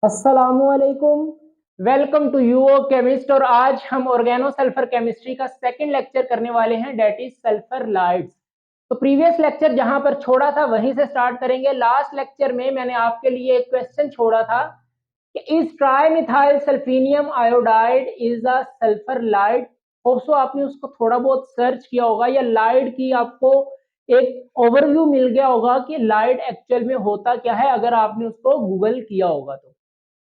अस्सलामुअलैकुम। Welcome to UO chemist. और आज हम ऑर्गेनो सल्फर केमिस्ट्री का सेकंड लेक्चर करने वाले हैं, डेट इज सल्फर लाइट्स। तो प्रीवियस लेक्चर जहां पर छोड़ा था वहीं से स्टार्ट करेंगे। लास्ट लेक्चर में मैंने आपके लिए एक क्वेश्चन छोड़ा था कि is trimethyl sulphonium iodide is a sulphur ylide. Hope so आपने उसको थोड़ा बहुत सर्च किया होगा या लाइट की आपको एक ओवरव्यू मिल गया होगा कि लाइट एक्चुअल में होता क्या है, अगर आपने उसको गूगल किया होगा तो।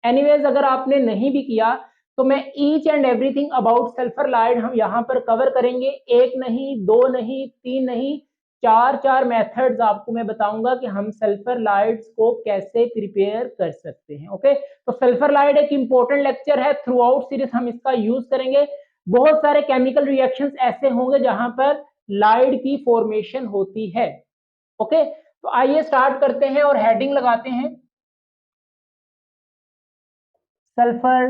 एनीवेज, अगर आपने नहीं भी किया तो मैं each and everything about sulphur light हम यहाँ पर कवर करेंगे। एक नहीं, दो नहीं, तीन नहीं, चार चार मेथड्स आपको मैं बताऊंगा कि हम सल्फर लाइट्स को कैसे प्रिपेयर कर सकते हैं। ओके, तो सल्फर लाइट एक इंपॉर्टेंट लेक्चर है, थ्रू आउट सीरीज हम इसका यूज करेंगे। बहुत सारे केमिकल रिएक्शंस ऐसे होंगे जहां पर लाइट की फॉर्मेशन होती है। ओके, तो आइए स्टार्ट करते हैं और हेडिंग लगाते हैं सल्फर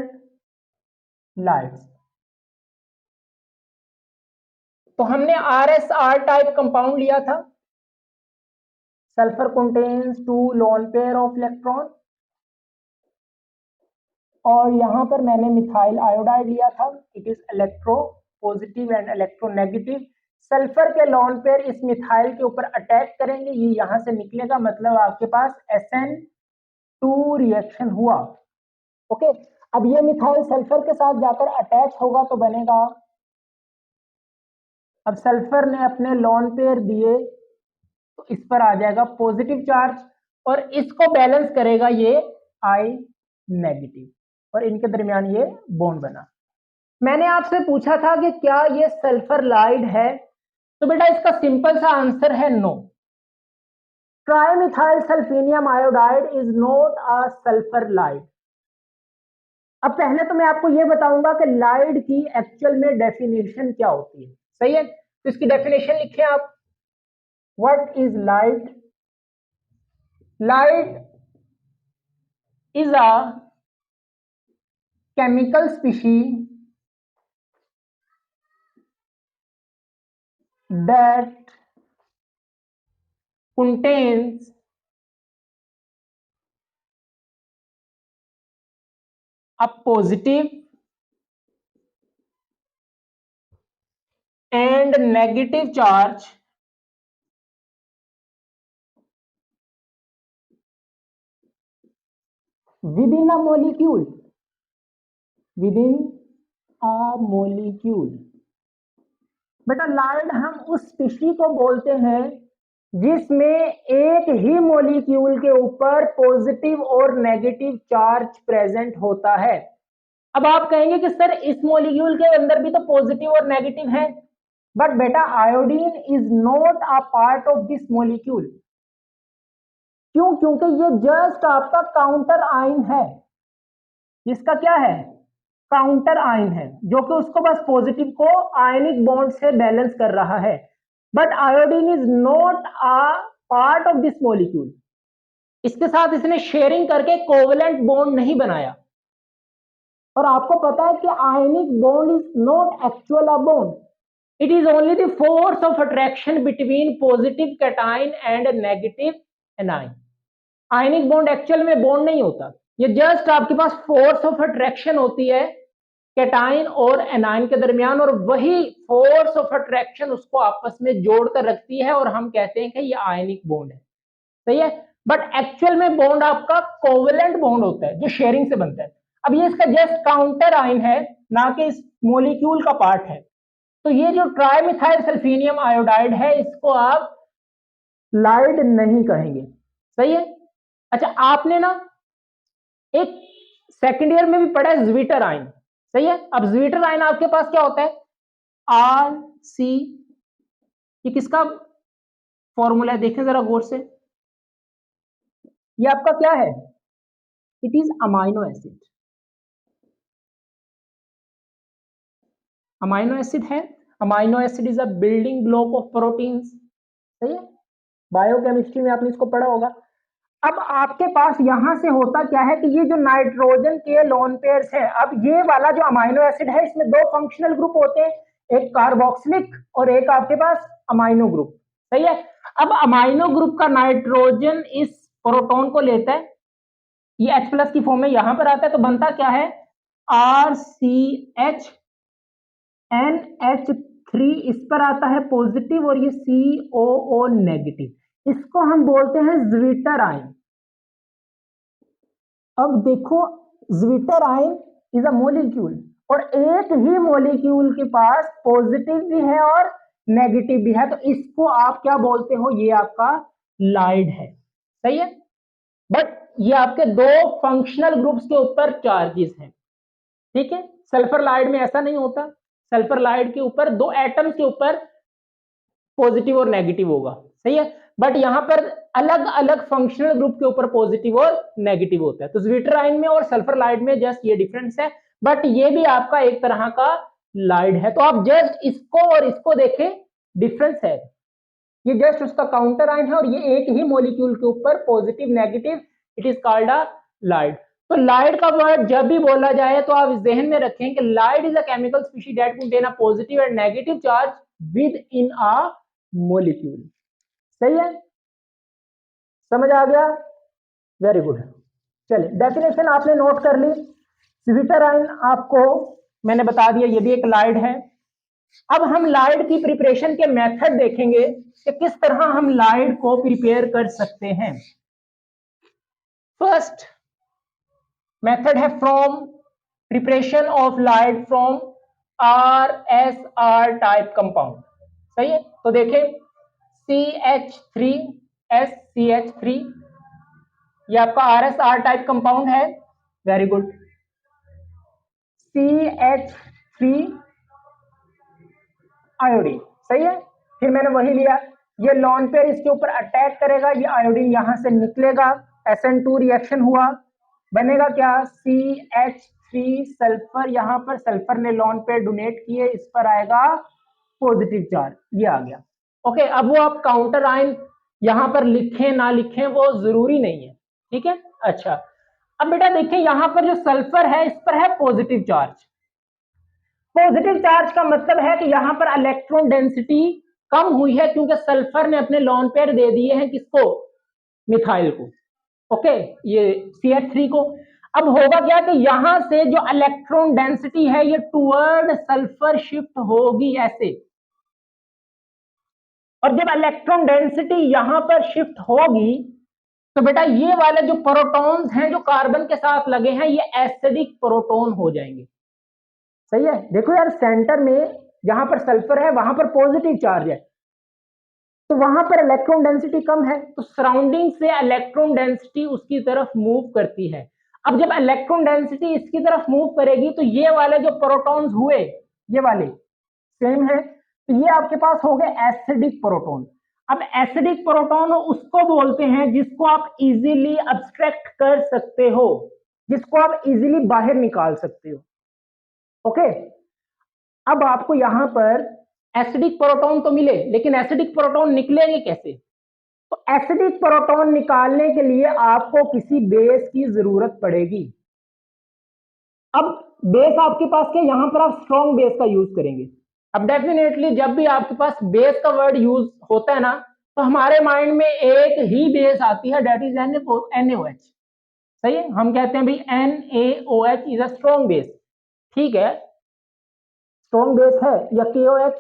लाइट्स। तो हमने RSR टाइप कंपाउंड लिया था। Sulphur contains 2 lone pair of electron, और यहां पर मैंने मिथाइल आयोडाइड लिया था। It is electro positive and electronegative. Sulphur के लोन पेयर इस मिथाइल के ऊपर अटैक करेंगे, ये यहां से निकलेगा, मतलब आपके पास SN2 रिएक्शन हुआ। ओके, अब ये मिथाइल सल्फर के साथ जाकर अटैच होगा तो बनेगा, अब सल्फर ने अपने लोन पेयर दिए तो इस पर आ जाएगा पॉजिटिव चार्ज, और इसको बैलेंस करेगा ये I नेगेटिव, और इनके दरमियान ये बॉन्ड बना। मैंने आपसे पूछा था कि क्या ये सल्फर लाइट है, तो बेटा इसका सिंपल सा आंसर है no. Trimethyl sulphonium iodide is not a sulphur ylide. अब पहले तो मैं आपको ये बताऊंगा कि लाइट की एक्चुअल में डेफिनेशन क्या होती है। सही है, तो इसकी डेफिनेशन लिखें आप। What is light? Light is a chemical species that contains a positive and negative charge within a molecule. Within a molecule. बेटा लाइट हम उस स्पीशी को बोलते हैं जिसमें एक ही मॉलिक्यूल के ऊपर पॉजिटिव और नेगेटिव चार्ज प्रेजेंट होता है। अब आप कहेंगे कि सर इस मॉलिक्यूल के अंदर भी तो पॉजिटिव और नेगेटिव है, बट बेटा iodine is not a part of this molecule. क्यों? क्योंकि ये जस्ट आपका काउंटर आयन है। इसका क्या है? काउंटर आयन है, जो कि उसको बस पॉजिटिव को आयनिक बॉन्ड से बैलेंस कर रहा है। But iodine is not a part of this molecule. इसके साथ इसने शेयरिंग करके कोवेलेंट बॉन्ड नहीं बनाया। और आपको पता है कि ionic bond is not actual a bond, it is only the force of attraction between positive cation and negative anion. Ionic bond actual में बॉन्ड नहीं होता, ये जस्ट आपके पास फोर्स ऑफ अट्रैक्शन होती है कैटाइन और एनाइन के दरमियान, और वही फोर्स ऑफ अट्रैक्शन उसको आपस में जोड़कर रखती है, और हम कहते हैं कि ये आयनिक बॉन्ड है। सही है, बट एक्चुअल में बॉन्ड आपका कोवेलेंट बॉन्ड होता है जो शेयरिंग से बनता है। अब ये इसका जस्ट काउंटर आयन है, ना कि इस मोलिक्यूल का पार्ट है। तो ये जो ट्राइमिथाइल सल्फिनियम आयोडाइड है, इसको आप लाइट नहीं कहेंगे। सही है। अच्छा, आपने ना एक सेकेंड ईयर में भी पढ़ा है ज्विटर आयन। सही है। अब ज्विटर आयन आपके पास क्या होता है? RC। ये किसका फॉर्मूला है? देखें जरा गौर से। ये आपका क्या है? It is amino acid. Amino acid है। Amino acid is a building block of proteins. सही है, बायोकेमिस्ट्री में आपने इसको पढ़ा होगा। अब आपके पास यहां से होता क्या है कि ये जो नाइट्रोजन के लोन पेयर्स है, अब ये वाला जो अमाइनो एसिड है इसमें दो फंक्शनल ग्रुप होते हैं, एक कार्बोक्सिलिक और एक आपके पास अमाइनो ग्रुप। सही है। अब अमाइनो ग्रुप का नाइट्रोजन इस प्रोटॉन को लेता है, ये H प्लस की फॉर्म में यहां पर आता है, तो बनता क्या है RCH NH3, इस पर आता है पॉजिटिव और ये COO नेगेटिव, इसको हम बोलते हैं ज्विटर आयन। अब देखो zwitter ion is a molecule और एक ही मॉलिक्यूल के पास पॉजिटिव भी है और नेगेटिव भी है, तो इसको आप क्या बोलते हो, ये आपका लाइड है, सही है। बट ये आपके दो फंक्शनल ग्रुप्स के ऊपर चार्जेस हैं, ठीक है। सल्फर लाइड में ऐसा नहीं होता, सल्फर लाइड के ऊपर दो एटम्स के ऊपर पॉजिटिव और नेगेटिव होगा, सही है। बट यहां पर अलग अलग फंक्शनल ग्रुप के ऊपर पॉजिटिव और नेगेटिव होता है, तो ज्विटर आयन में और सल्फर लाइड में जस्ट ये डिफरेंस है, बट ये भी आपका एक तरह का लाइड है। तो आप जस्ट इसको और इसको देखें, डिफरेंस है, ये जस्ट उसका काउंटर आयन है और ये एक ही मॉलिक्यूल के ऊपर positive negative, it is called a ylide. तो लाइड का वर्ड जब भी बोला जाए तो आप जहन में रखें कि ylide is a chemical species that contain a positive and negative charge within a molecule, सही है, समझ आ गया, वेरी गुड। चलिए डेफिनेशन आपने नोट कर ली, ज्विटर आयन आपको मैंने बता दिया, ये भी एक लाइड है। अब हम लाइड की प्रिपरेशन के मेथड देखेंगे कि किस तरह हम लाइड को प्रिपेयर कर सकते हैं। फर्स्ट मेथड है फ्रॉम प्रिपरेशन ऑफ लाइड फ्रॉम RSR टाइप कंपाउंड, सही है। तो देखें CH3SCH3, ये आपका RSR टाइप कंपाउंड है, वेरी गुड। CH3 आयोडीन, सही है। फिर मैंने वही लिया, ये लॉन पेयर इसके ऊपर अटैक करेगा, ये आयोडीन यहां से निकलेगा, SN2 रिएक्शन हुआ, बनेगा क्या CH3 सल्फर, यहां पर सल्फर ने लॉन पेयर डोनेट किए, इस पर आएगा पॉजिटिव चार्ज, ये आ गया। ओके, अब वो आप काउंटर आयन यहां पर लिखें ना लिखें वो जरूरी नहीं है, ठीक है। अच्छा, अब बेटा देखें यहां पर जो सल्फर है इस पर है पॉजिटिव चार्ज, पॉजिटिव चार्ज का मतलब है कि यहां पर इलेक्ट्रॉन डेंसिटी कम हुई है क्योंकि सल्फर ने अपने लॉन पेयर दे दिए हैं किसको, मिथाइल को, ओके, ये CH3 को। अब होगा क्या कि यहां से जो इलेक्ट्रॉन डेंसिटी है ये टुवर्ड सल्फर शिफ्ट होगी ऐसे, और जब इलेक्ट्रॉन डेंसिटी यहां पर शिफ्ट होगी तो बेटा ये वाले जो प्रोटॉन्स हैं जो कार्बन के साथ लगे हैं ये एसिडिक प्रोटॉन हो जाएंगे, सही है। देखो यार सेंटर में जहां पर सल्फर है वहां पर पॉजिटिव चार्ज है, तो वहां पर इलेक्ट्रॉन डेंसिटी कम है, तो सराउंडिंग से इलेक्ट्रॉन डेंसिटी उसकी तरफ मूव करती है। अब जब इलेक्ट्रॉन डेंसिटी इसकी तरफ मूव करेगी तो ये वाले जो प्रोटॉन्स हुए ये वाले सेम है, तो ये आपके पास हो गए एसिडिक प्रोटॉन। अब एसिडिक प्रोटॉन उसको बोलते हैं जिसको आप इजीली अब्स्ट्रैक्ट कर सकते हो, जिसको आप इजीली बाहर निकाल सकते हो, ओके। अब आपको यहां पर एसिडिक प्रोटॉन तो मिले, लेकिन एसिडिक प्रोटॉन निकलेंगे कैसे, तो एसिडिक प्रोटॉन निकालने के लिए आपको किसी बेस की जरूरत पड़ेगी। अब बेस आपके पास क्या, यहां पर आप स्ट्रॉन्ग बेस का यूज करेंगे। अब डेफिनेटली जब भी आपके पास बेस का वर्ड यूज होता है ना तो हमारे माइंड में एक ही बेस आती है, दैट इज NaOH, सही है। हम कहते हैं भाई NaOH is a strong base, ठीक है, स्ट्रॉन्ग बेस है या KOH,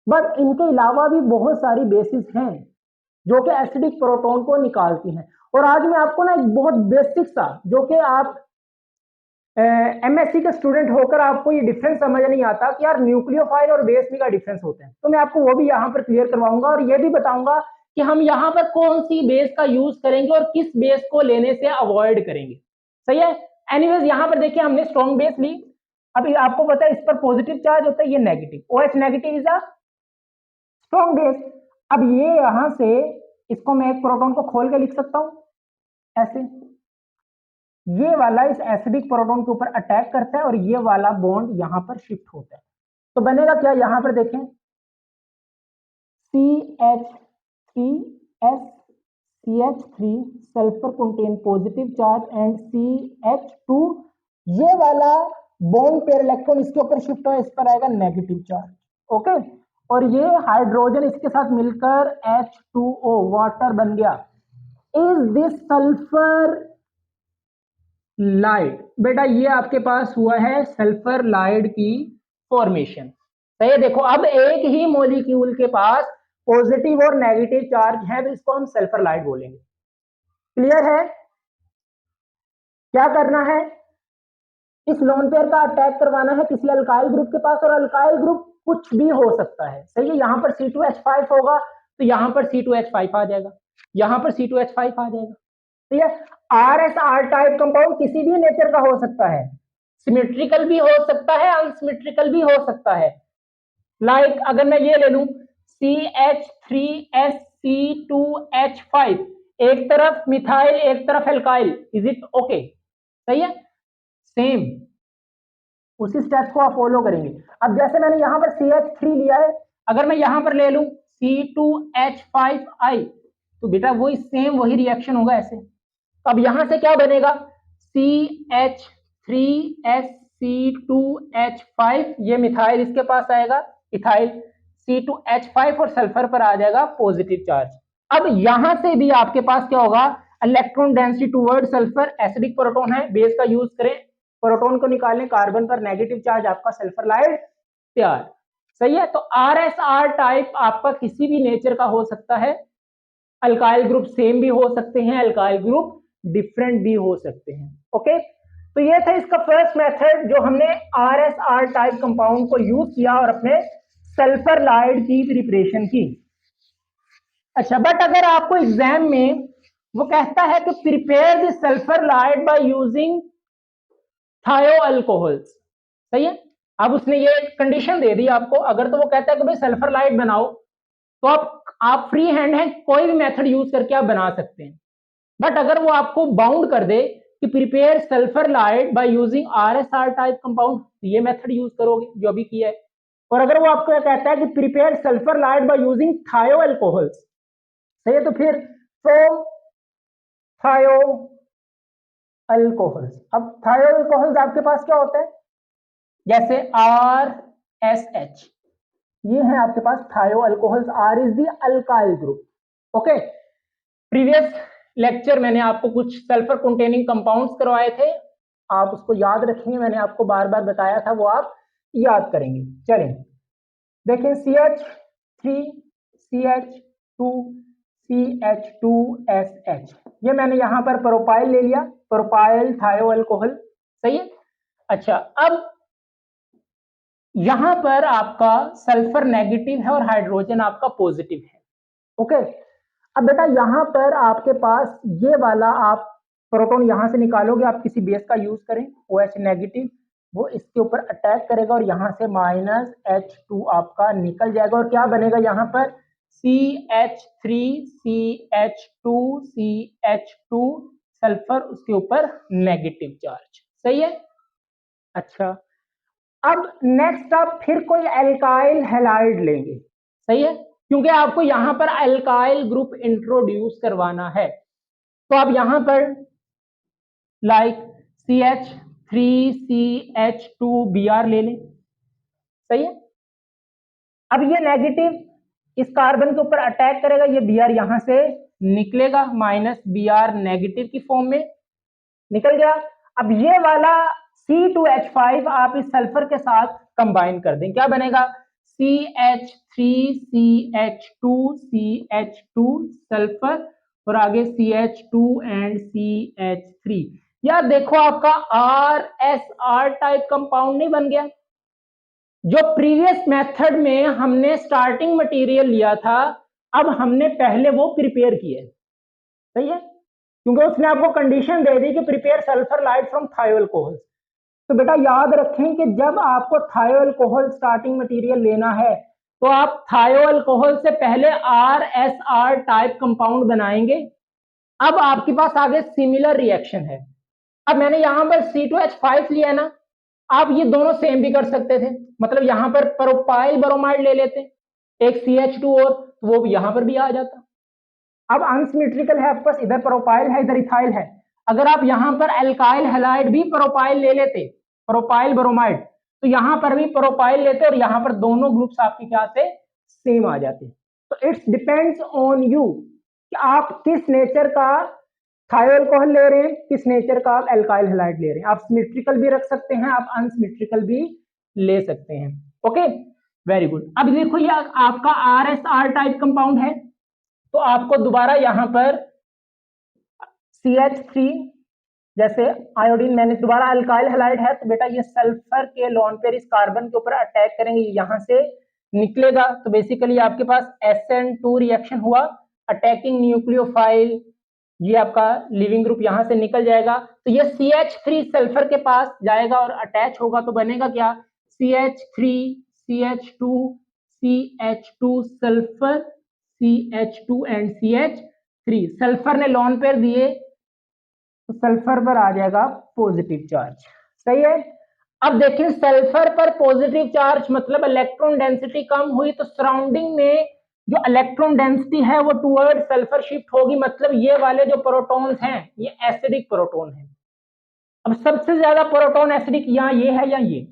बट इनके अलावा भी बहुत सारी बेसिस हैं जो कि एसिडिक प्रोटॉन को निकालती हैं। और आज मैं आपको ना एक बहुत बेसिक सा, जो कि आप MSc के स्टूडेंट होकर आपको ये डिफरेंस समझ नहीं आता कि यार न्यूक्लियोफाइल और बेस में का डिफरेंस होता है, तो मैं आपको वो भी यहाँ पर क्लियर करवाऊंगा और ये भी बताऊंगा कि हम यहाँ पर कौन सी बेस का यूज करेंगे और किस बेस को लेने से अवॉइड करेंगे, सही है। एनीवेज यहाँ पर देखिए हमने स्ट्रॉन्ग बेस ली, अभी आपको पता है इस पर पॉजिटिव चार्ज होता है, ये negative, OH negative is a strong base. अब ये यहां से इसको मैं एक प्रोटॉन को खोल के लिख सकता हूं ऐसे, ये वाला इस एसिडिक प्रोटॉन के ऊपर अटैक करता है और ये वाला बॉन्ड यहां पर शिफ्ट होता है, तो बनेगा क्या, यहां पर देखें CH3SCH3 sulphur contain positive charge and CH2, ये वाला बॉन्ड पेयर इलेक्ट्रॉन इसके ऊपर शिफ्ट हो, इस पर आएगा नेगेटिव चार्ज, ओके। और ये हाइड्रोजन इसके साथ मिलकर H2O वाटर बन गया। इज दिस सल्फर लाइड, बेटा ये आपके पास हुआ है सल्फर लाइड की फॉर्मेशन। सही है, देखो अब एक ही मॉलिक्यूल के पास पॉजिटिव और नेगेटिव चार्ज है, तो इसको हम सल्फर लाइड बोलेंगे। क्लियर है? क्या करना है, इस लोन पेयर का अटैक करवाना है किसी अल्काइल ग्रुप के पास, और अल्काइल ग्रुप कुछ भी हो सकता है। सही है, यहां पर C2H5 होगा तो यहां पर C2H5 आ जाएगा, यहां पर C2H5 आ जाएगा। ठीक है, RSR टाइप कंपाउंड किसी भी नेचर का हो सकता है, सिमेट्रिकल भी हो सकता है, अनसिमेट्रिकल भी हो सकता है। लाइक अगर मैं ये ले लूं CH3SC2H5, एक तरफ मिथाइल एक तरफ एल्काइल, इज इट ओके? सही है, सेम उसी स्टेप्स को आप फॉलो करेंगे। अब जैसे मैंने यहां पर CH3 लिया है, अगर मैं यहां पर ले लूं C2H5I, तो बेटा वही सेम वही रिएक्शन होगा ऐसे। अब यहां से क्या बनेगा, CH3SC2H5, ये मिथाइल इसके पास आएगा इथाइल, C2H5 और सल्फर पर आ जाएगा पॉजिटिव चार्ज। अब यहां से भी आपके पास क्या होगा, electron density toward sulphur, acidic proton है, बेस का यूज करें, प्रोटॉन को निकालें, कार्बन पर नेगेटिव चार्ज, आपका सल्फर लाइड तैयार। सही है, तो RSR टाइप आपका किसी भी नेचर का हो सकता है, अल्काइल ग्रुप सेम भी हो सकते हैं, अल्काइल ग्रुप डिफरेंट भी हो सकते हैं। ओके, तो ये था इसका फर्स्ट मेथड जो हमने RSR टाइप कंपाउंड को यूज किया और अपने सल्फर लाइड की प्रिपरेशन की। अच्छा, बट अगर आपको एग्जाम में वो कहता है कि प्रिपेयर द सल्फर लाइड बाय यूजिंग थायो अल्कोहल्स, सही है, अब उसने ये कंडीशन दे दी आपको, अगर तो वो कहता है कि भाई सल्फर लाइड बनाओ, तो आप फ्री हैंड है, कोई भी मेथड यूज करके आप बना सकते हैं। बट अगर वो आपको बाउंड कर दे कि प्रिपेयर सल्फर लाइड by using RSR type compound, तो ये मेथड यूज करोगे जो अभी किया है। और अगर वो आपको कहता है कि प्रिपेयर सल्फर लाइड बाय यूजिंग थायो अल्कोहल्स, सही है, तो फिर फ्रॉम थायो अल्कोहल्स। अब थायो अल्कोहल्स आपके पास क्या होता है, जैसे RSH, ये है आपके पास थायो alcohols, R is the alkyl group. Okay, previous lecture मैंने आपको कुछ सल्फर कंटेनिंग कंपाउंड्स करवाए थे, आप उसको याद रखेंगे, मैंने आपको बार बार बताया था, वो आप याद करेंगे। चलें देखें, CH3 CH2 CH2SH, ये मैंने यहां पर प्रोपाइल ले लिया, प्रोपाइल थायो अल्कोहल। सही है, अच्छा अब यहां पर आपका सल्फर नेगेटिव है और हाइड्रोजन आपका पॉजिटिव है। ओके, अब बेटा यहां पर आपके पास ये वाला आप प्रोटॉन यहां से निकालोगे, आप किसी बेस का यूज करें, OH नेगेटिव, वो इसके ऊपर अटैक करेगा और यहां से -H2 आपका निकल जाएगा, और क्या बनेगा यहां पर CH3 CH2 CH2 सल्फर, उसके ऊपर नेगेटिव चार्ज। सही है, अच्छा अब नेक्स्ट आप फिर कोई एल्काइल हैलाइड लेंगे। सही है, क्योंकि आपको यहां पर एल्काइल ग्रुप इंट्रोड्यूस करवाना है, तो आप यहां पर लाइक CH3CH2Br ले लें। सही है, अब ये नेगेटिव इस कार्बन के ऊपर अटैक करेगा, ये Br यहां से निकलेगा, -Br नेगेटिव की फॉर्म में निकल गया। अब ये वाला C2H5 आप इस सल्फर के साथ कंबाइन कर दें, क्या बनेगा CH3CH2CH2 सल्फर, और आगे CH2 एंड CH3। यार देखो आपका RSR टाइप कंपाउंड नहीं बन गया, जो प्रीवियस मेथड में हमने स्टार्टिंग मटेरियल लिया था, अब हमने पहले वो प्रिपेयर किया। सही है, क्योंकि उसने आपको कंडीशन दे दी कि प्रिपेयर सल्फर लाइड फ्रॉम थायो अल्कोहल। तो बेटा याद रखें कि जब आपको थायो अल्कोहल स्टार्टिंग मटेरियल लेना है, तो आप थायो अल्कोहल से पहले RSR टाइप कंपाउंड बनाएंगे। अब आपके पास आगे सिमिलर रिएक्शन है, अब मैंने यहां पर C2H5 लिया ना, आप ये दोनों सेम भी कर सकते थे, मतलब यहां पर प्रोपाइल ब्रोमाइड ले लेते, एक CH2 और वो यहां पर भी आ जाता। अब अनसिमेट्रिकल है आपके पास, इधर प्रोपाइल है इधर इथाइल है, अगर आप यहां पर एल्काइल हैलाइड भी प्रोपाइल ले लेते, प्रोपाइल ब्रोमाइड, तो यहां पर भी प्रोपाइल लेते और यहां पर दोनों ग्रुप्स आपके क्या से सेम आ जाते। तो इट्स डिपेंड्स ऑन यू कि आप किस नेचर का थायोअल्कोहल ले रहे हैं, किस नेचर का? आप एल्काइल हैलाइड ले रहे हैं। आप सिमेट्रिकल भी रख सकते हैं, आप अनसिमेट्रिकल भी ले सकते हैं। Okay, very good. अब देखो ये आपका RSR टाइप कंपाउंड है, तो आपको दोबारा यहां पर CH3, जैसे आयोडीन, मैंने दोबारा अल्काइल हैलाइड है, तो बेटा ये सल्फर के लोन पेयर इस कार्बन के ऊपर अटैक करेंगे, यहां से निकलेगा, तो बेसिकली आपके पास SN2 रिएक्शन हुआ, अटैकिंग न्यूक्लियोफाइल, ये आपका लिविंग ग्रुप यहां से निकल जाएगा, तो ये CH3 सल्फर के पास जाएगा और अटैच होगा, तो बनेगा क्या? CH3 CH2 CH2 sulphur CH2 and CH3, sulphur ने लोन पेयर दिए तो सल्फर पर आ जाएगा पॉजिटिव चार्ज। सही है। अब देखें, सल्फर पर पॉजिटिव चार्ज मतलब इलेक्ट्रॉन डेंसिटी कम हुई, तो सराउंडिंग में जो इलेक्ट्रॉन डेंसिटी है वो टुवर्ड सल्फर शिफ्ट होगी, मतलब ये वाले जो प्रोटॉन्स हैं ये एसिडिक प्रोटॉन है। अब सबसे ज्यादा प्रोटॉन एसिडिक यहाँ ये है या ये,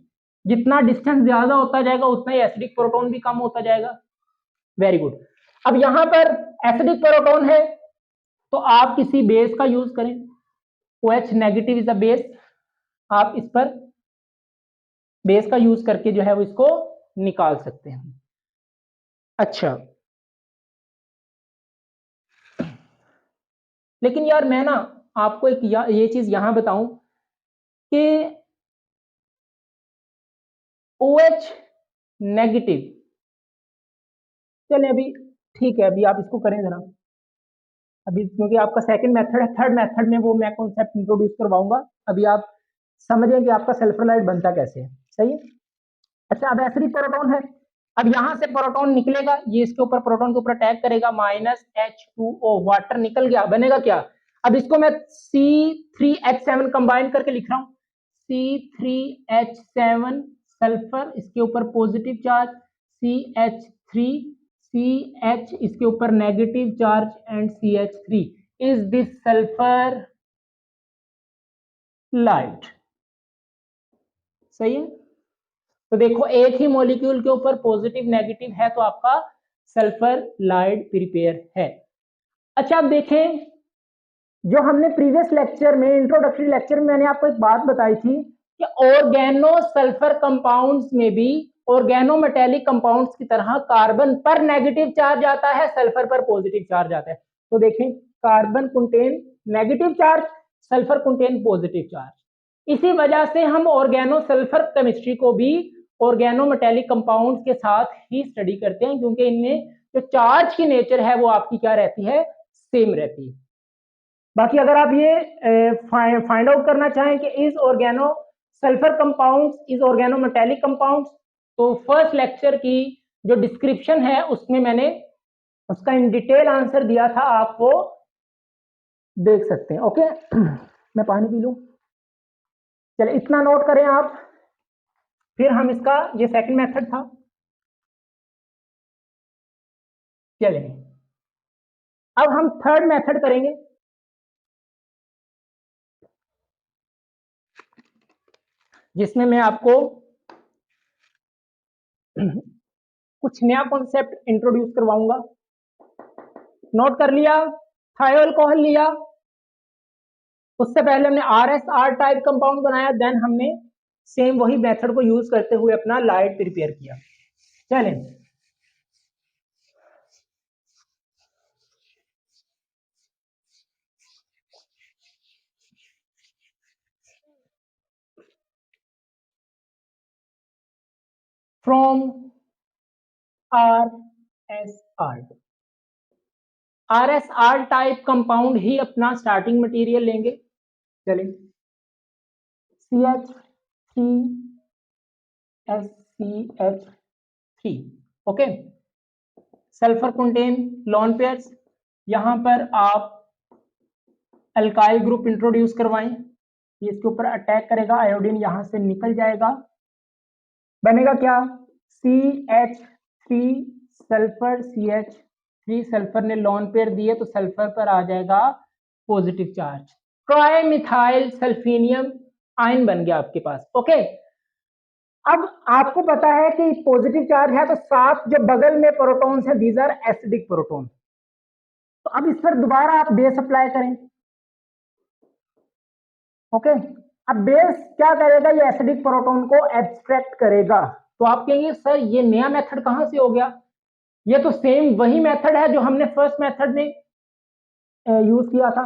जितना डिस्टेंस ज्यादा होता जाएगा उतना ही एसिडिक प्रोटॉन भी कम होता जाएगा। Very good. अब यहां पर एसिडिक प्रोटॉन है तो आप किसी बेस का यूज करें, OH negative is a base, आप इस पर बेस का यूज करके जो है वो इसको निकाल सकते हैं। अच्छा, लेकिन यार मैं ना आपको एक ये चीज यहां बताऊं कि OH नेगेटिव, चले अभी ठीक है, अभी आप इसको करें जरा, अभी क्योंकि आपका सेकंड मेथड है, थर्ड मेथड में वो मैं कॉन्सेप्ट इंट्रोड्यूस करवाऊंगा, अभी आप समझें कि आपका सल्फर बनता कैसे है। सही है। अच्छा, अब एसिडिक प्रोटॉन है, अब यहां से प्रोटॉन निकलेगा, ये इसके ऊपर प्रोटॉन के ऊपर अटैक करेगा, -H2O, वाटर निकल गया, बनेगा क्या? अब इसको मैं C3H7 कंबाइन करके लिख रहा हूं, C3H7 सल्फर, इसके ऊपर पॉजिटिव चार्ज, CH3 CH इसके ऊपर negative charge and CH3, is this sulphur light? सही है। तो देखो एक ही मॉलिक्यूल के ऊपर पॉजिटिव नेगेटिव है तो आपका सल्फर लाइड प्रिपेयर है। अच्छा, अब देखें, जो हमने प्रीवियस लेक्चर में, इंट्रोडक्टरी लेक्चर में मैंने आपको एक बात बताई थी कि ऑर्गेनो सल्फर कंपाउंड्स में भी ऑर्गेनो मेटेलिक कंपाउंड्स की तरह कार्बन पर नेगेटिव चार्ज आता है, सल्फर पर पॉजिटिव चार्ज आता है। तो देखें, carbon contain negative charge, sulphur contain positive charge. इसी वजह से हम ऑर्गेनो सल्फर केमिस्ट्री को भी ऑर्गेनो मेटेलिक कंपाउंड्स के साथ ही स्टडी करते हैं, क्योंकि इनमें जो चार्ज की नेचर है वो आपकी क्या रहती है? सेम रहती है। बाकी अगर आप ये फाइंड आउट करना चाहें कि is organo sulphur compounds is organo metallic compounds, तो फर्स्ट लेक्चर की जो डिस्क्रिप्शन है उसमें मैंने उसका इन डिटेल आंसर दिया था, आप वो देख सकते हैं। ओके, मैं पानी पी लूं। चलिए इतना नोट करें आप, फिर हम इसका, ये सेकंड मेथड था, चलिए अब हम थर्ड मेथड करेंगे, जिसमें मैं आपको कुछ नया कॉन्सेप्ट इंट्रोड्यूस करवाऊंगा। नोट कर लिया, थायोअल्कोहल लिया, उससे पहले हमने RSR टाइप कंपाउंड बनाया, देन हमने सेम वही मेथड को यूज करते हुए अपना लाइट प्रिपेयर किया। चलें, फ्रॉम RSR टाइप कंपाउंड ही अपना स्टार्टिंग मटेरियल लेंगे। चलिए, CH3SCH3, okay, sulphur contain lone pairs, यहां पर आप अल्काइल ग्रुप इंट्रोड्यूस करवाएं, इसके ऊपर अटैक करेगा, आयोडीन यहां से निकल जाएगा, बनेगा क्या? CH3 सल्फर CH3, सल्फर ने लोन पेयर दिए तो सल्फर पर आ जाएगा पॉजिटिव चार्ज, ट्राइमिथाइल सल्फीनियम आयन बन गया आपके पास। ओके, अब आपको पता है कि पॉजिटिव चार्ज है तो साथ जो बगल में प्रोटॉन्स हैं, दीज आर एसिडिक प्रोटॉन, तो अब इस पर दोबारा आप बेस अप्लाई करें, ओके, अब बेस क्या करेगा, ये एसिडिक प्रोटोन को एब्स्ट्रैक्ट करेगा। तो आप कहेंगे सर ये नया मेथड कहां से हो गया, ये तो सेम वही मेथड है जो हमने फर्स्ट मेथड में यूज किया था,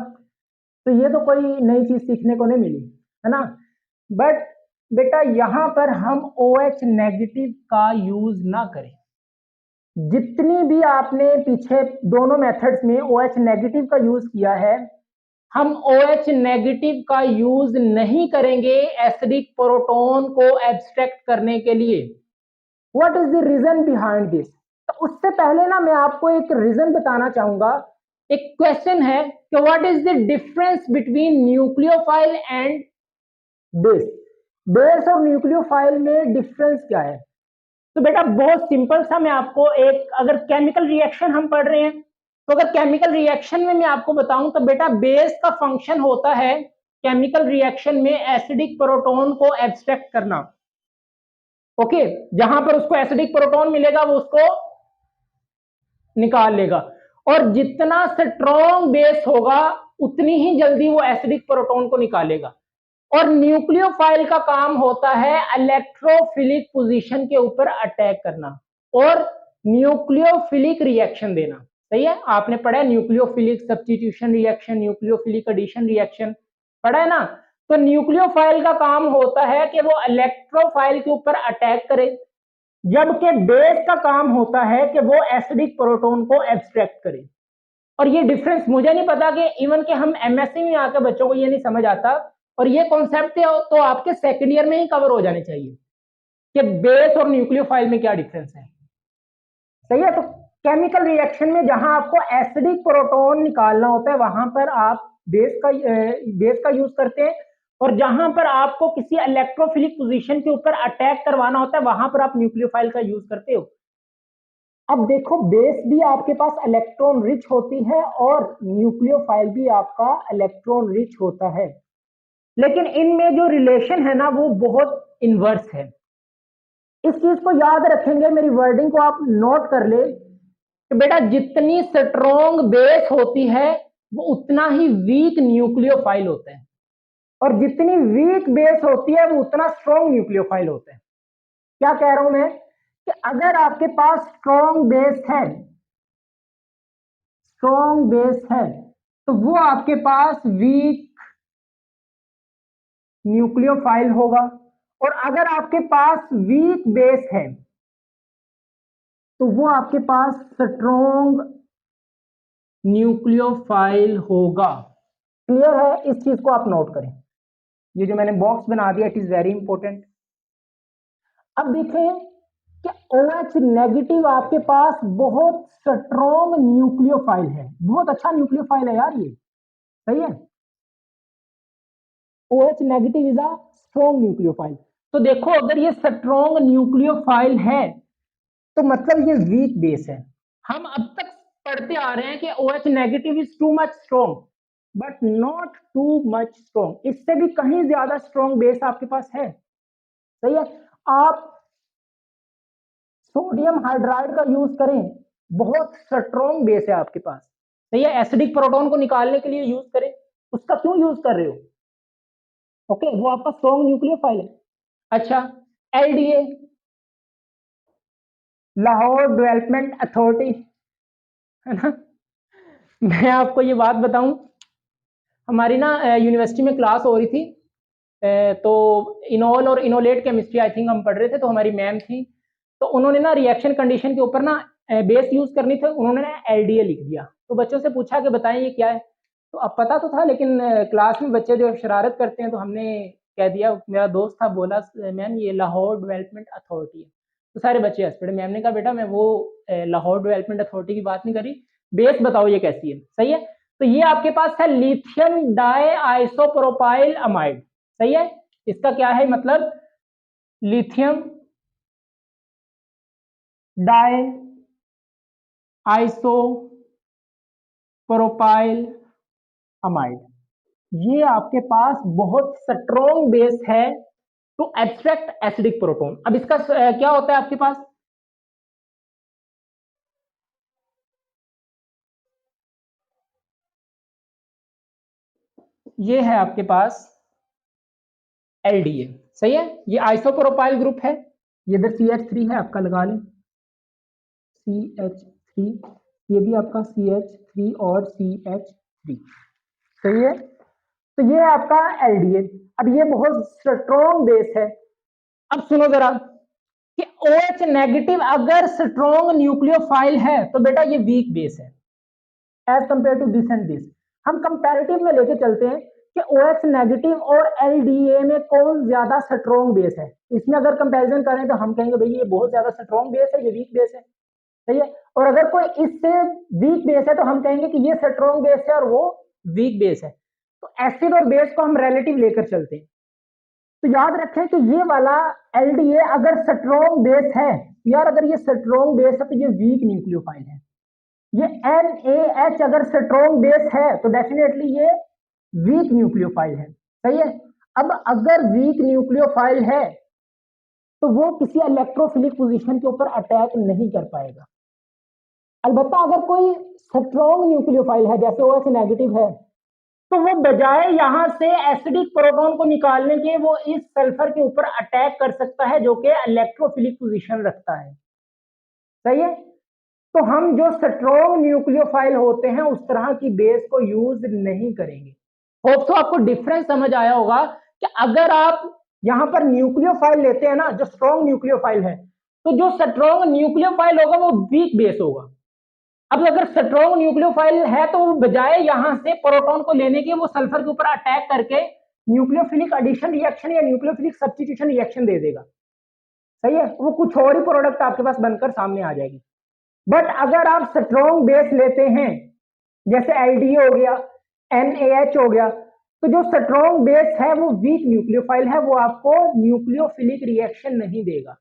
तो ये तो कोई नई चीज सीखने को नहीं मिली, है ना। बट बेटा यहां पर हम OH नेगेटिव का यूज ना करें। जितनी भी आपने पीछे दोनों मेथड्स में OH नेगेटिव का यूज किया है, हम OH नेगेटिव का यूज नहीं करेंगे एसिडिक प्रोटोन को एब्स्ट्रैक्ट करने के लिए। What is the reason behind this? तो उससे पहले ना मैं आपको एक रीजन बताना चाहूंगा। एक क्वेश्चन है कि what is the difference between nucleophile and base? Base और न्यूक्लियोफाइल में डिफरेंस क्या है? तो बेटा बहुत सिंपल सा, मैं आपको एक, अगर केमिकल रिएक्शन हम पढ़ रहे हैं तो अगर केमिकल रिएक्शन में मैं आपको बताऊं तो बेटा बेस का फंक्शन होता है केमिकल रिएक्शन में एसिडिक प्रोटोन को एब्स्ट्रैक्ट करना। ओके, जहां पर उसको एसिडिक प्रोटोन मिलेगा वो उसको निकाल लेगा, और जितना स्ट्रॉन्ग बेस होगा उतनी ही जल्दी वो एसिडिक प्रोटोन को निकालेगा। और न्यूक्लियोफाइल का काम होता है इलेक्ट्रोफिलिक पोजीशन के ऊपर अटैक करना और न्यूक्लियोफिलिक रिएक्शन देना। सही है, आपने पढ़ा है nucleophilic substitution reaction, nucleophilic addition reaction, पढ़ा है ना। तो न्यूक्लियोफाइल का काम होता है कि वो इलेक्ट्रोफाइल के ऊपर अटैक करे, जबकि बेस का काम होता है कि वो एसिडिक प्रोटोन को एब्स्ट्रैक्ट करे। और ये डिफरेंस मुझे नहीं पता कि इवन के हम एमएससी में आकर बच्चों को ये नहीं समझ आता, और ये कॉन्सेप्ट तो आपके सेकेंड ईयर में ही कवर हो जाने चाहिए कि बेस और न्यूक्लियोफाइल में क्या डिफरेंस है। सही है, तो केमिकल रिएक्शन में जहां आपको एसिडिक प्रोटोन निकालना होता है वहां पर आप बेस का यूज करते हैं, और जहां पर आपको किसी इलेक्ट्रोफिलिक पोजीशन के ऊपर अटैक करवाना होता है वहां पर आप न्यूक्लियोफाइल का यूज करते हो। अब देखो बेस भी आपके पास इलेक्ट्रॉन रिच होती है और न्यूक्लियोफाइल भी आपका इलेक्ट्रॉन रिच होता है, लेकिन इनमें जो रिलेशन है ना वो बहुत इनवर्स है। इस चीज को याद रखेंगे, मेरी वर्डिंग को आप नोट कर ले कि बेटा जितनी स्ट्रॉन्ग बेस होती है वो उतना ही वीक न्यूक्लियोफाइल होता है, और जितनी वीक बेस होती है वो उतना स्ट्रॉन्ग न्यूक्लियोफाइल होता है। क्या कह रहा हूं मैं कि अगर आपके पास स्ट्रॉन्ग बेस है तो वो आपके पास वीक न्यूक्लियोफाइल होगा, और अगर आपके पास वीक बेस है तो वो आपके पास स्ट्रॉन्ग न्यूक्लियोफाइल होगा। क्लियर है? इस चीज को आप नोट करें, ये जो मैंने बॉक्स बना दिया इट इज वेरी इंपॉर्टेंट। अब देखें कि OH नेगेटिव आपके पास बहुत स्ट्रॉन्ग न्यूक्लियोफाइल है, बहुत अच्छा न्यूक्लियोफाइल है यार ये। सही है, OH negative is a strong nucleophile. तो देखो अगर ये स्ट्रॉन्ग न्यूक्लियोफाइल है तो मतलब ये वीक बेस है। हम अब तक पढ़ते आ रहे हैं कि OH negative is too much strong but not too much strong, इससे भी कहीं ज्यादा स्ट्रॉन्ग बेस आपके पास है। सही है, आप सोडियम हाइड्राइड का यूज करें, बहुत स्ट्रॉन्ग बेस है आपके पास। सही है, एसिडिक प्रोटोन को निकालने के लिए यूज करें, उसका क्यों यूज कर रहे हो? ओके, वो आपका स्ट्रॉन्ग न्यूक्लियोफाइल है। अच्छा, LDA, लाहौर डेवलपमेंट अथॉरिटी, है ना। मैं आपको ये बात बताऊं, हमारी ना यूनिवर्सिटी में क्लास हो रही थी, तो इनोल और इनोलेट केमिस्ट्री आई थिंक हम पढ़ रहे थे, तो हमारी मैम थी, तो उन्होंने ना रिएक्शन कंडीशन के ऊपर ना बेस यूज करनी थी, उन्होंने ना LDA लिख दिया। तो बच्चों से पूछा कि बताएं ये क्या है, तो अब पता तो था लेकिन क्लास में बच्चे जो शरारत करते हैं तो हमने कह दिया, मेरा दोस्त था बोला मैम ये लाहौर डेवलपमेंट अथॉरिटी है, तो सारे बच्चे हंस पड़े। मैम ने कहा बेटा मैं वो लाहौर डेवलपमेंट अथॉरिटी की बात नहीं करी, बेस बताओ ये कैसी है। सही है, तो ये आपके पास है लिथियम डाई आइसोप्रोपाइल अमाइड। सही है, इसका क्या है मतलब, लिथियम डाई आइसोप्रोपाइल अमाइड, ये आपके पास बहुत स्ट्रॉन्ग बेस है टू एब्स्ट्रैक्ट एसिडिक प्रोटोन। अब इसका क्या होता है आपके पास, ये है आपके पास एलडीए। सही है, ये आइसोप्रोपाइल ग्रुप है, ये इधर CH3 है आपका, लगा लें CH3, ये भी आपका CH3 और CH3। सही है, तो ये आपका एलडीए। अब ये बहुत स्ट्रॉन्ग बेस है। अब सुनो जरा कि OH नेगेटिव अगर स्ट्रॉन्ग न्यूक्लियोफाइल है तो बेटा ये वीक बेस है as compared to this and this. हम कंपैरेटिव में लेके चलते हैं कि OH नेगेटिव और LDA में कौन ज्यादा स्ट्रॉन्ग बेस है। इसमें अगर कंपैरिजन करें तो हम कहेंगे भाई ये बहुत ज्यादा स्ट्रॉन्ग बेस है, ये वीक बेस है। सही है, और अगर कोई इससे वीक बेस है तो हम कहेंगे कि ये स्ट्रॉन्ग बेस है और वो वीक बेस है। तो एसिड और बेस को हम रिलेटिव लेकर चलते हैं। तो याद रखें कि ये वाला LDA अगर स्ट्रॉन्ग बेस है यार, अगर ये स्ट्रॉन्ग बेस है तो ये वीक न्यूक्लियोफाइल है। ये NaH अगर स्ट्रॉन्ग बेस है तो डेफिनेटली ये वीक न्यूक्लियोफाइल है। सही है, अब अगर वीक न्यूक्लियोफाइल है तो वो किसी इलेक्ट्रोफिलिक पोजीशन के ऊपर अटैक नहीं कर पाएगा। अलबत्ता अगर कोई स्ट्रॉन्ग न्यूक्लियोफाइल है जैसे OH नेगेटिव है तो वो बजाय यहां से एसिडिक प्रोटॉन को निकालने के वो इस सल्फर के ऊपर अटैक कर सकता है जो कि इलेक्ट्रोफिलिक पोजीशन रखता है। सही है, तो हम जो स्ट्रॉन्ग न्यूक्लियोफाइल होते हैं उस तरह की बेस को यूज नहीं करेंगे। होप तो आपको डिफरेंस समझ आया होगा कि अगर आप यहां पर न्यूक्लियोफाइल लेते हैं ना, जो स्ट्रॉन्ग न्यूक्लियोफाइल है, तो जो स्ट्रॉन्ग न्यूक्लियोफाइल होगा वो वीक बेस होगा। अब अगर स्ट्रॉन्ग न्यूक्लियोफाइल है तो वो बजाय यहां से प्रोटॉन को लेने के वो सल्फर के ऊपर अटैक करके न्यूक्लियोफिलिक एडिशन रिएक्शन या न्यूक्लियोफिलिक सब्स्टिट्यूशन रिएक्शन दे देगा। सही है, वो कुछ और ही प्रोडक्ट आपके पास बनकर सामने आ जाएगी। बट अगर आप स्ट्रॉन्ग बेस लेते हैं जैसे LDA हो गया, NaH हो गया, तो जो स्ट्रॉन्ग बेस है वो वीक न्यूक्लियोफाइल है, वो आपको न्यूक्लियोफिलिक रिएक्शन नहीं देगा।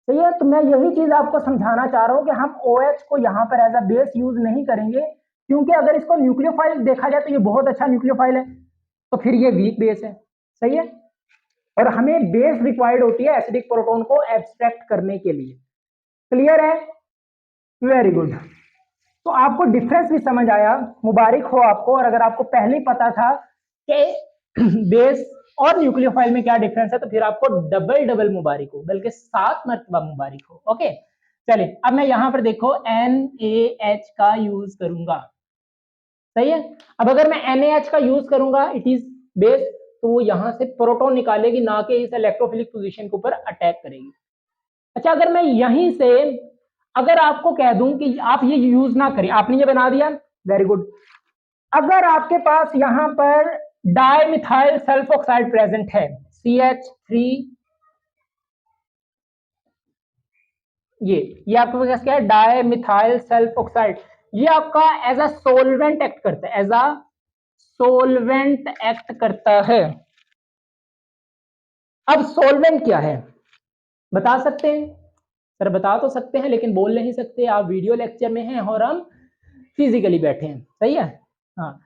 सही है, तो मैं यही चीज आपको समझाना चाह रहा हूं कि हम OH को यहां पर एज अ बेस यूज नहीं करेंगे, क्योंकि अगर इसको न्यूक्लियोफाइल देखा जाए तो ये बहुत अच्छा न्यूक्लियोफाइल है, तो फिर ये वीक बेस है। सही है, और हमें बेस रिक्वायर्ड होती है एसिडिक प्रोटॉन को एब्स्ट्रैक्ट करने के लिए। क्लियर है, वेरी गुड। तो आपको डिफरेंस भी समझ आया, मुबारक हो आपको। और अगर आपको पहले ही पता था कि बेस और न्यूक्लियोफाइल में क्या डिफरेंस है तो फिर आपको डबल डबल मुबारक हो, बल्कि 7 मरतबा मुबारक हो। ओके, चलिए अब मैं यहां पर देखो NaH का यूज करूंगा। सही है, अब अगर मैं NaH का यूज करूंगा, इट इज बेस, तो वो यहां से प्रोटॉन निकालेगी, ना कि इस इलेक्ट्रोफिलिक पोजीशन के ऊपर अटैक करेगी। अच्छा, अगर मैं यहीं से अगर आपको कह दूं कि आप ये यूज ना करें, आपने ये बना दिया, वेरी गुड। अगर आपके पास यहां पर डाइमिथाइल सल्फोक्साइड प्रेजेंट है, CH3, ये आपके पास क्या है, डाइमिथाइल सल्फोक्साइड, ये आपका एज अ सोलवेंट एक्ट करता है, एज अ सोलवेंट एक्ट करता है। अब सोलवेंट क्या है बता सकते हैं? सर बता तो सकते हैं लेकिन बोल नहीं सकते, आप वीडियो लेक्चर में हैं और हम फिजिकली बैठे हैं। सही है, हाँ।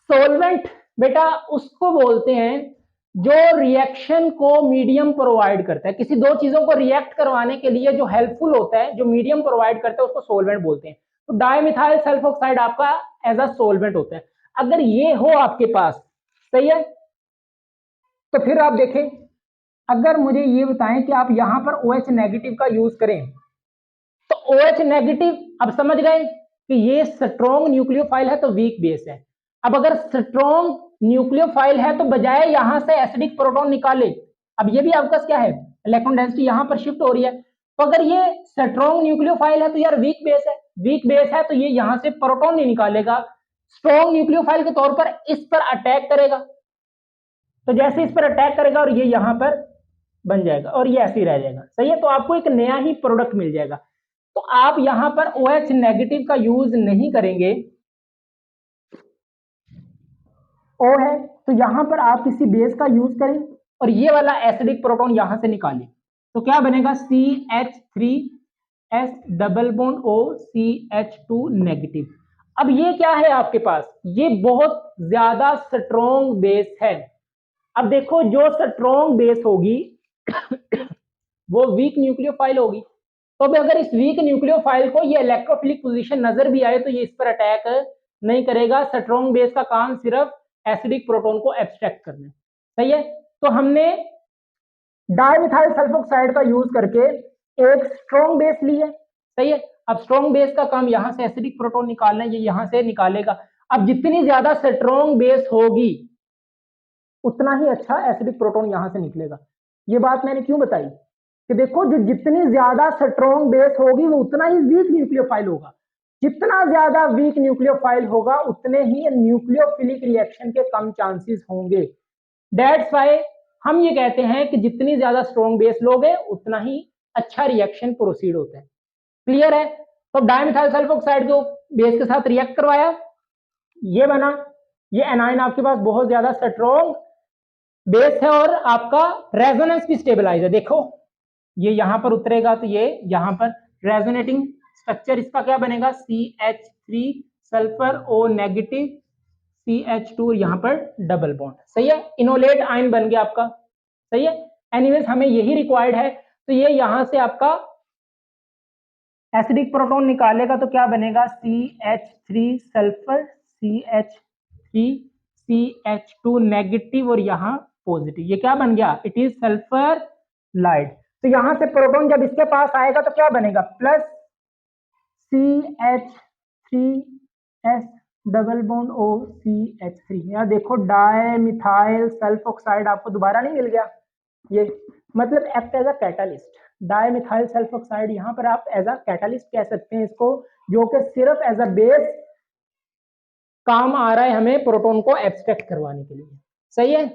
सोलवेंट बेटा उसको बोलते हैं जो रिएक्शन को मीडियम प्रोवाइड करता है, किसी दो चीजों को रिएक्ट करवाने के लिए जो हेल्पफुल होता है, जो मीडियम प्रोवाइड करता है, उसको सोलवेंट बोलते हैं। तो डाइमिथाइल सल्फोक्साइड आपका एज अ सोलवेंट होता है। अगर ये हो आपके पास, सही है, तो फिर आप देखें, अगर मुझे ये बताएं कि आप यहां पर OH नेगेटिव का यूज करें, तो OH नेगेटिव, अब समझ गए कि ये स्ट्रॉन्ग न्यूक्लियोफाइल है तो वीक बेस है। अब अगर स्ट्रॉन्ग न्यूक्लियोफाइल है तो बजाय यहां से एसिडिक प्रोटॉन निकाले, अब ये भी आपका क्या है, इलेक्ट्रॉन डेंसिटी यहां पर शिफ्ट हो रही है, तो अगर ये स्ट्रॉन्ग न्यूक्लियोफाइल है तो यार वीक बेस है, वीक बेस है तो ये यहां से प्रोटॉन नहीं निकालेगा, स्ट्रॉन्ग न्यूक्लियोफाइल के तौर पर इस पर अटैक करेगा। तो जैसे इस पर अटैक करेगा और ये यहां पर बन जाएगा और ये ऐसे ही रह जाएगा। सही है, तो आपको एक नया ही प्रोडक्ट मिल जाएगा। तो आप यहां पर OH नेगेटिव का यूज नहीं करेंगे, O है तो यहां पर आप किसी बेस का यूज करें और ये वाला एसिडिक प्रोटॉन यहां से निकालें, तो क्या बनेगा, CH3S double bond O CH2 negative. अब ये क्या है आपके पास, ये बहुत ज्यादा स्ट्रॉन्ग बेस है। अब देखो जो स्ट्रॉन्ग बेस होगी वो वीक न्यूक्लियोफाइल होगी, तो अब अगर इस वीक न्यूक्लियोफाइल को ये इलेक्ट्रोफिलिक पोजीशन नजर भी आए तो ये इस पर अटैक नहीं करेगा। स्ट्रॉन्ग बेस का काम सिर्फ एसिडिक प्रोटॉन को एब्स्ट्रैक्ट करना है। सही है, तो हमने डाइमिथाइल सल्फोक्साइड का यूज करके एक स्ट्रॉन्ग बेस ली है, सही है। अब स्ट्रॉन्ग बेस का काम यहां से एसिडिक प्रोटॉन निकालना है, ये यहां से निकालेगा। अब जितनी ज्यादा स्ट्रॉन्ग बेस होगी उतना ही अच्छा एसिडिक प्रोटॉन यहां से निकलेगा। ये बात मैंने क्यों बताई कि देखो जो जितनी ज्यादा स्ट्रॉन्ग बेस होगी वो उतना ही वीक न्यूक्लियोफाइल होगा, जितना ज्यादा वीक न्यूक्लियोफाइल होगा उतने ही न्यूक्लियोफिलिक रिएक्शन के कम चांसेस होंगे। दैट्स व्हाई हम ये कहते हैं कि जितनी ज्यादा स्ट्रॉन्ग बेस लोगे उतना ही अच्छा रिएक्शन प्रोसीड होता है। क्लियर है? तो डाइमिथाइल सल्फोक्साइड को बेस के साथ रिएक्ट करवाया, ये बना, ये एनाइन आपके पास बहुत ज्यादा स्ट्रॉन्ग बेस है और आपका रेजोनेंस भी स्टेबलाइज है। देखो ये यहां पर उतरेगा तो ये यहां पर रेजोनेटिंग स्ट्रक्चर इसका क्या बनेगा, CH3 sulphur O negative CH2 यहां पर डबल बॉन्ड, सही है। इनोलेट आयन बन गया आपका, सही है। एनीवेज हमें यही रिक्वायर्ड है, तो ये यहां से आपका एसिडिक प्रोटॉन निकालेगा तो क्या बनेगा, CH3 sulphur CH3 CH2 negative और यहाँ पॉजिटिव, ये क्या बन गया, इट इज सल्फर लाइड। तो यहां से प्रोटॉन जब इसके पास आएगा तो क्या बनेगा, plus CH3S double bond O CH3। यहाँ देखो डाइमिथाइल सल्फोक्साइड आपको दोबारा नहीं मिल गया, ये मतलब act as a catalyst. Dimethyl sulphoxide यहाँ पर आप एज अ कैटालिस्ट कह सकते हैं इसको, जो कि सिर्फ एज अ बेस काम आ रहा है हमें प्रोटॉन को एब्स्ट्रैक्ट करवाने के लिए, सही है।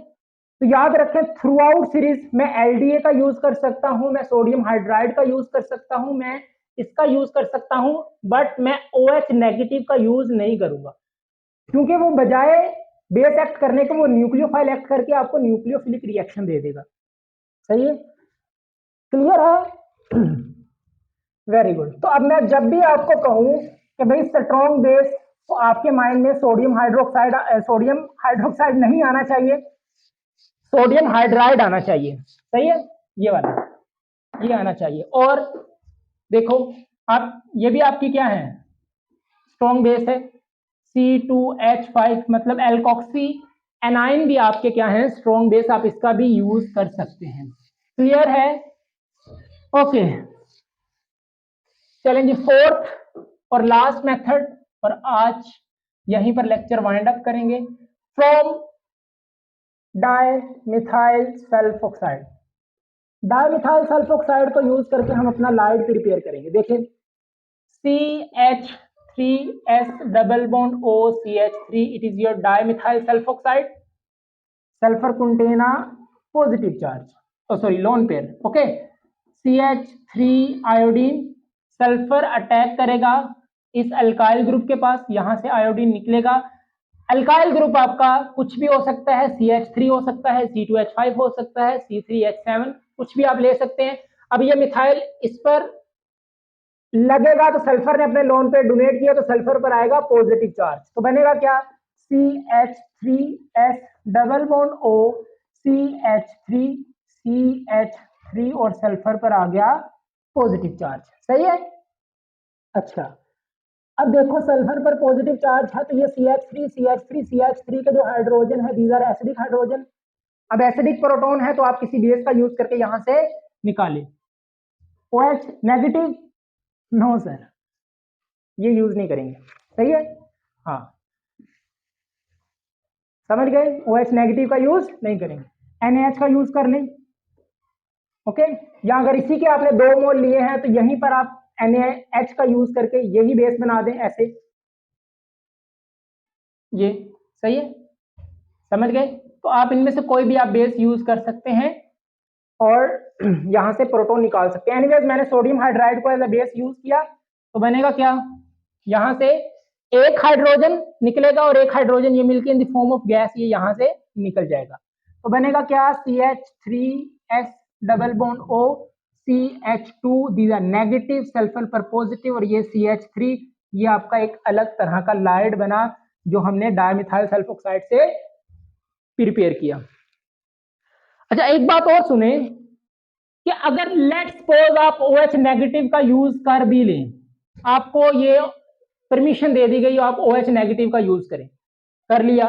तो याद रखें थ्रू आउट सीरीज मैं एलडीए का यूज कर सकता हूं, मैं सोडियम हाइड्राइड का यूज कर सकता हूं, मैं इसका यूज कर सकता हूं, बट मैं OH नेगेटिव का यूज नहीं करूंगा, क्योंकि वो बजाय बेस एक्ट करने के वो न्यूक्लियोफाइल एक्ट करके आपको न्यूक्लियोफिलिक रिएक्शन दे देगा, सही है। क्लियर है? Very good. तो अब मैं जब भी आपको कहूं कि भाई स्ट्रॉन्ग बेस, तो आपके माइंड में सोडियम हाइड्रोक्साइड नहीं आना चाहिए, सोडियम हाइड्राइड आना चाहिए, सही है, ये वाला, ये आना चाहिए। और देखो आप ये भी आपकी क्या है, स्ट्रॉन्ग बेस है, C2H5 मतलब एल्कोक्सी एनाइन भी आपके क्या है, स्ट्रॉन्ग बेस, आप इसका भी यूज कर सकते हैं। क्लियर है? ओके, चलेंगे फोर्थ और लास्ट मेथड, और आज यहीं पर लेक्चर वाइंड अप करेंगे। From dimethyl sulphoxide, dimethyl sulphoxide को यूज करके हम अपना लाइड प्रिपेयर करेंगे। देखिए CH3S double bond O CH3, it is your dimethyl sulphoxide, sulphur contain a positive charge, sorry lone pair, okay. CH3 iodine, sulphur attack करेगा इस alkyl group के पास, यहां से आयोडीन निकलेगा। अल्काइल ग्रुप आपका कुछ भी हो सकता है, CH3 हो सकता है, C2H5 हो सकता है, C3H7, कुछ भी आप ले सकते हैं। अब ये मिथाइल इस पर लगेगा तो सल्फर ने अपने लोन पे डोनेट किया तो सल्फर पर आएगा पॉजिटिव चार्ज, तो बनेगा क्या, CH3S double bond O CH3 CH3 और सल्फर पर आ गया पॉजिटिव चार्ज, सही है। अच्छा अब देखो सल्फर पर पॉजिटिव चार्ज है तो ये CH3 के जो हाइड्रोजन है दीज आर एसिडिक हाइड्रोजन। अब एसिडिक प्रोटॉन है तो आप किसी बेस का यूज करके यहां से निकालें। OH नेगेटिव, नो सर, ये यूज नहीं करेंगे, सही है, हाँ समझ गए, OH नेगेटिव का यूज नहीं करेंगे, NaH का यूज कर लें, ओके। या अगर इसी के आपने 2 मोल लिए हैं तो यहीं पर आप NaH का यूज करके यही बेस बना दें ऐसे, ये सही है, समझ गए। तो आप इनमें से कोई भी आप बेस यूज कर सकते हैं और यहां से प्रोटॉन निकाल सकते हैं। एनीवेज मैंने सोडियम हाइड्राइड को एज अ बेस यूज किया तो बनेगा क्या, यहां से एक हाइड्रोजन निकलेगा और एक हाइड्रोजन ये मिलकर in the form of gas ये यहां से निकल जाएगा, तो बनेगा क्या, CH3S double bond O CH2, these are negative, sulphur पर पॉजिटिव, और ये CH3, ये आपका एक अलग तरह का लाइड बना जो हमने डाइमिथाइल सल्फोक्साइड से प्रिपेयर किया। अच्छा एक बात और सुने कि अगर लेट्स सपोज आप OH नेगेटिव का यूज कर भी लें, आपको ये परमिशन दे दी गई आप OH नेगेटिव का यूज करें, कर लिया,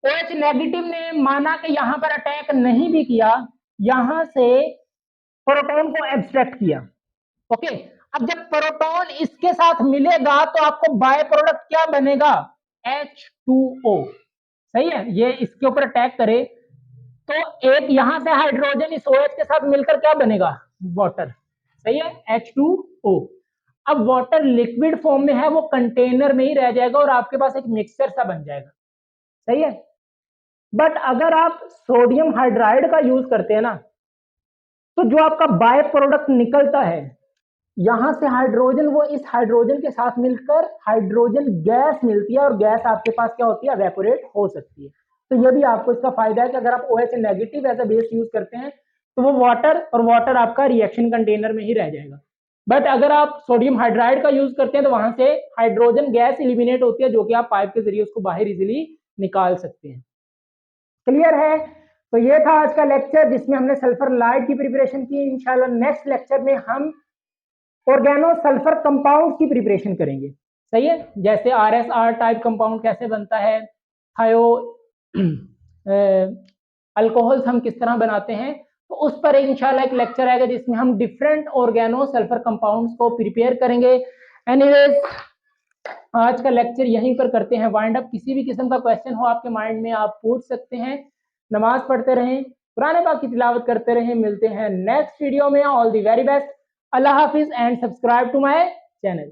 OH नेगेटिव ने माना कि यहां पर अटैक नहीं भी किया, यहां से प्रोटॉन को एब्स्ट्रैक्ट किया। ओके, अब जब प्रोटॉन इसके साथ मिलेगा तो आपको बाय प्रोडक्ट क्या बनेगा, H2O। सही है, ये इसके ऊपर अटैक करे तो एक यहां से हाइड्रोजन इस OH के साथ मिलकर क्या बनेगा, वाटर। सही है, H2O। अब वाटर लिक्विड फॉर्म में है, वो कंटेनर में ही रह जाएगा और आपके पास एक मिक्सचर सा बन जाएगा। सही है, बट अगर आप सोडियम हाइड्राइड का यूज करते हैं ना, तो जो आपका बाय प्रोडक्ट निकलता है, यहां से हाइड्रोजन वो इस हाइड्रोजन के साथ मिलकर हाइड्रोजन गैस मिलती है और गैस आपके पास क्या होती है, इवेपोरेट हो सकती है। तो ये भी आपको इसका फायदा है कि अगर आप OH negative as a base use करते हैं तो वो वाटर और वाटर आपका रिएक्शन कंटेनर में ही रह जाएगा। बट अगर आप सोडियम हाइड्राइड का यूज करते हैं तो वहां से हाइड्रोजन गैस एलिमिनेट होती है, जो कि आप पाइप के जरिए उसको बाहर इजिली निकाल सकते हैं। क्लियर है? तो ये था आज का लेक्चर जिसमें हमने सल्फर लाइट की प्रिपरेशन की। इंशाल्लाह नेक्स्ट लेक्चर में हम ऑर्गेनो सल्फर कंपाउंड की प्रिपरेशन करेंगे। सही है, जैसे RSR टाइप कंपाउंड कैसे बनता है, थायो अल्कोहल्स हम किस तरह बनाते हैं, तो उस पर इंशाल्लाह एक लेक्चर आएगा जिसमें हम डिफरेंट ऑर्गेनो सल्फर कंपाउंड्स को प्रिपेयर करेंगे। एनीवेज, आज का लेक्चर यहीं पर करते हैं वाइंड अप। किसी भी किस्म का क्वेश्चन हो आपके माइंड में आप पूछ सकते हैं। नमाज पढ़ते रहें, कुरान पाक की तिलावत करते रहें। मिलते हैं नेक्स्ट वीडियो में। All the very best. Allah Hafiz and subscribe to my channel.